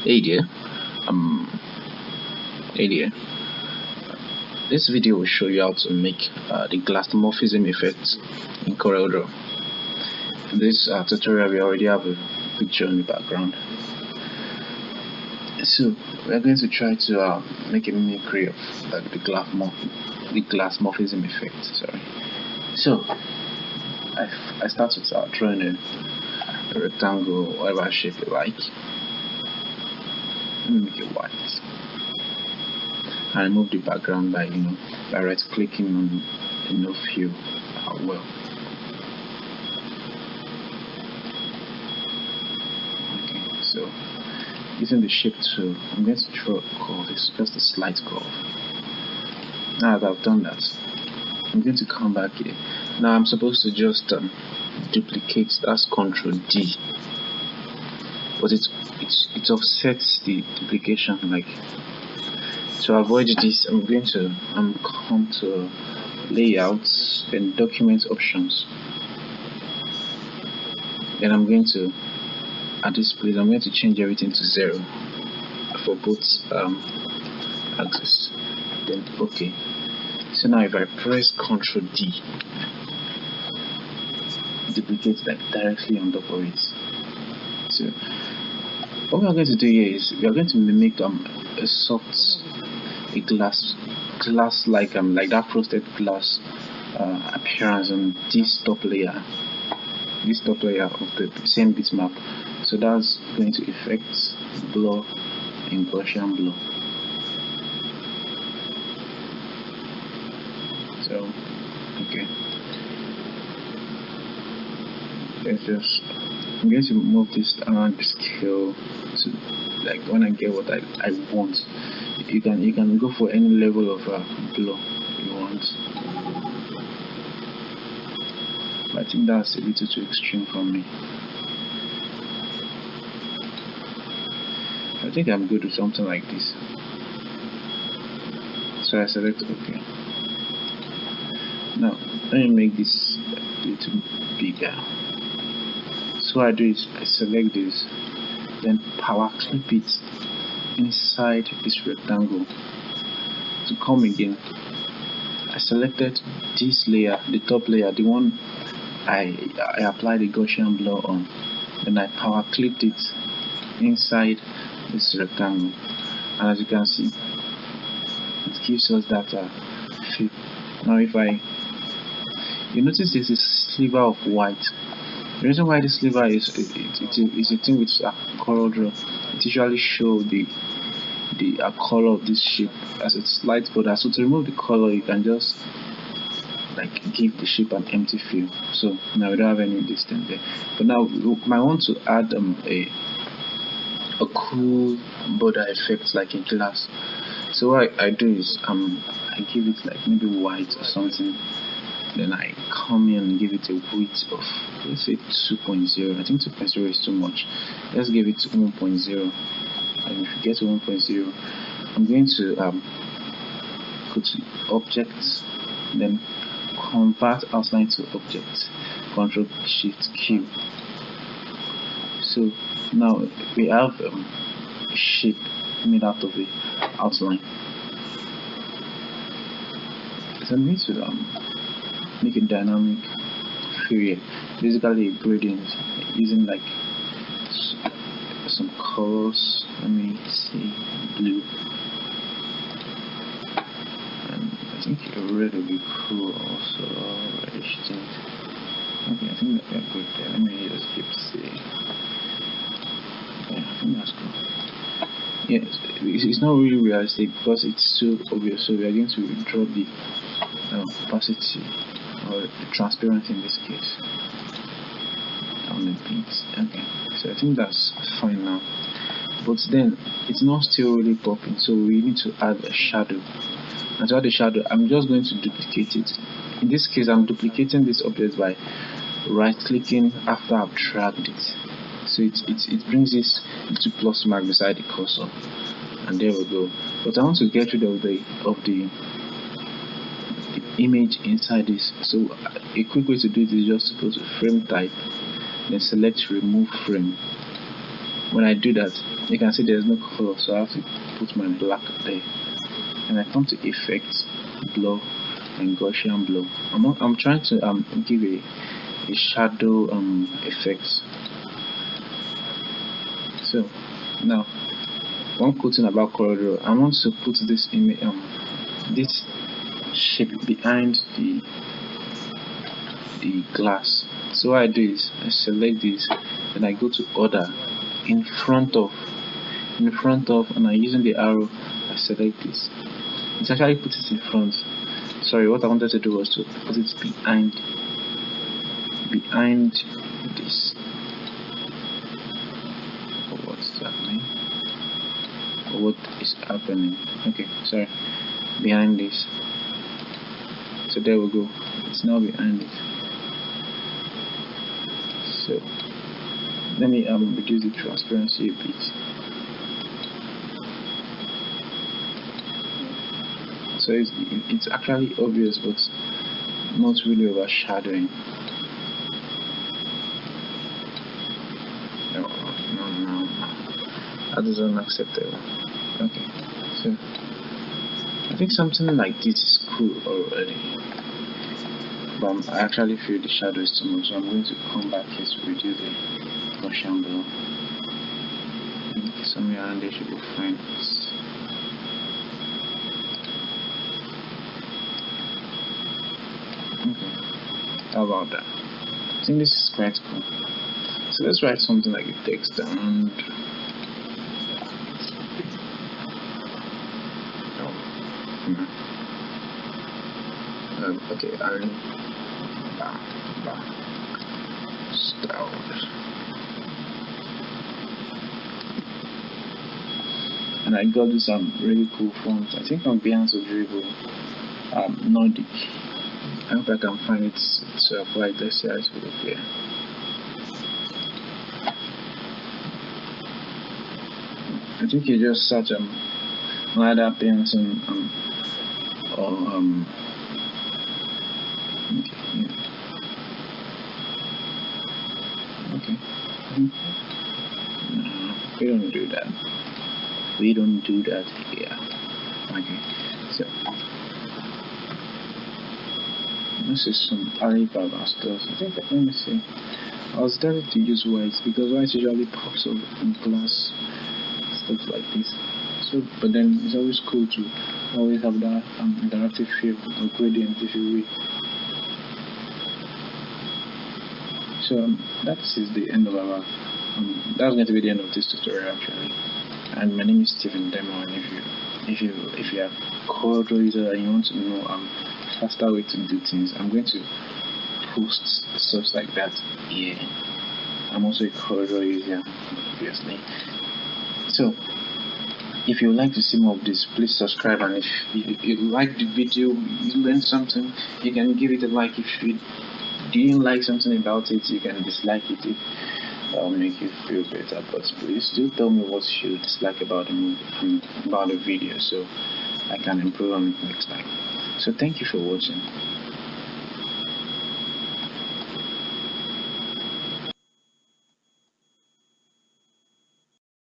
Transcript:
Hey there, hey there. This video will show you how to make the Glassmorphism effect in CorelDRAW. In this tutorial, we already have a picture in the background. So we're going to try to make a mimicry of the Glassmorphism effect. Sorry. So I start with drawing a rectangle, whatever shape you like. Let me make it white. And remove the background by right clicking on the no fill well. Okay, so using the shape tool, I'm going to draw a curve. It's just a slight curve. Now that I've done that, I'm going to come back here. Now I'm supposed to just duplicate. That's Ctrl D, but it offsets the duplication. Like, to avoid this, I'm going to come to layouts and document options. Then I'm going to, at this place, I'm going to change everything to 0 for both axes. Then okay. So now if I press Ctrl D, duplicate like directly on top of it. So what we are going to do here is we are going to mimic a soft glass like that frosted glass appearance on this top layer of the same bitmap. So that's going to affect blur and Gaussian blur. So okay, I'm going to move this around the scale to like when I get what I want. You can go for any level of blur you want, but I think that's a little too extreme for me. I think I'm good with something like this. So I select OK. Now let me make this a little bigger. So what I do is I select this, then power clip it inside this rectangle. To come again, I selected this layer, the top layer, the one I applied the Gaussian blur on, then I power clipped it inside this rectangle, and as you can see, it gives us that feel. Now if you notice there's a sliver of white. The reason why this sliver is a thing with CorelDRAW. It usually shows the color of this shape as a slight border. So to remove the color, you can just like give the shape an empty fill. So now we don't have any distance there. But now we might want to add a cool border effect like a glass. So what I do is I give it like maybe white or something. Then I come in and give it a width of, let's say 2.0. I think 2.0 is too much. Let's give it 1.0. And if you get to 1.0, I'm going to go to objects, then convert outline to object, Ctrl Shift Q. So now we have a shape made out of the outline. So I'm going to make a dynamic fill, basically a gradient using like some colors. Let me see, blue, and I think red will be cool also, reddish tint. Okay, I think that we're good there. Let me just keep saying. Yeah, I think that's cool. Yes, it's not really realistic because it's too obvious, so we are going to withdraw the opacity or the transparency in this case down a bit. Okay, so I think that's fine now, but then it's not still really popping, so we need to add a shadow. And to add a shadow, I'm just going to duplicate it. In this case, I'm duplicating this object by right clicking after I've dragged it. So it brings this little plus mark beside the cursor, and there we go. But I want to get rid of the image inside this. So a quick way to do it is just to go to frame type, then select remove frame. When I do that, You can see there's no color, so I have to put my black there. And I come to effects, blur, and Gaussian blur. I'm trying to give a shadow effects. So now, one cool thing about CorelDRAW, I want to put this image this shape behind the glass. So what I do is I select this and I go to order, in front of, and I'm using the arrow. I select this. It's actually put it in front. Sorry, what I wanted to do was to put it behind this. What's happening? What is happening? Okay, sorry, behind this. So there we go. It's now behind it. So let me reduce the transparency a bit. So it's actually obvious, but not really overshadowing. No, that is unacceptable. Okay, so I think something like this is cool already, but I actually feel the shadow is too much, so I'm going to come back here to reduce the Gaussian blur. Somewhere around there should be fine. Okay, how about that? I think this is quite cool. So let's write something like a text and okay, and style. And I got this really cool font. I think from Behance or Dribble, Nordic. I hope I can find it to apply this here. It will look here. I think you just search either painting or okay, yeah. Okay. No, we don't do that. We don't do that here. Okay, so this is some Alibaba stuff. I think, let me see. I was tempted to use white because white usually pops up in glass, stuff like this. So, but then it's always cool to always have that interactive feel or gradient, if you will. So that is the end of our. That's going to be the end of this tutorial actually. And my name is Stephen Demo. And if you are CorelDRAW user and you want to know faster way to do things, I'm going to post stuff like that here. I'm also a CorelDRAW user, obviously. So if you would like to see more of this, please subscribe, and if you like the video, you learned something, you can give it a like. If you didn't like something about it, you can dislike it. That will make you feel better, but please do tell me what you dislike about the movie, about the video, so I can improve on it next time. So thank you for watching.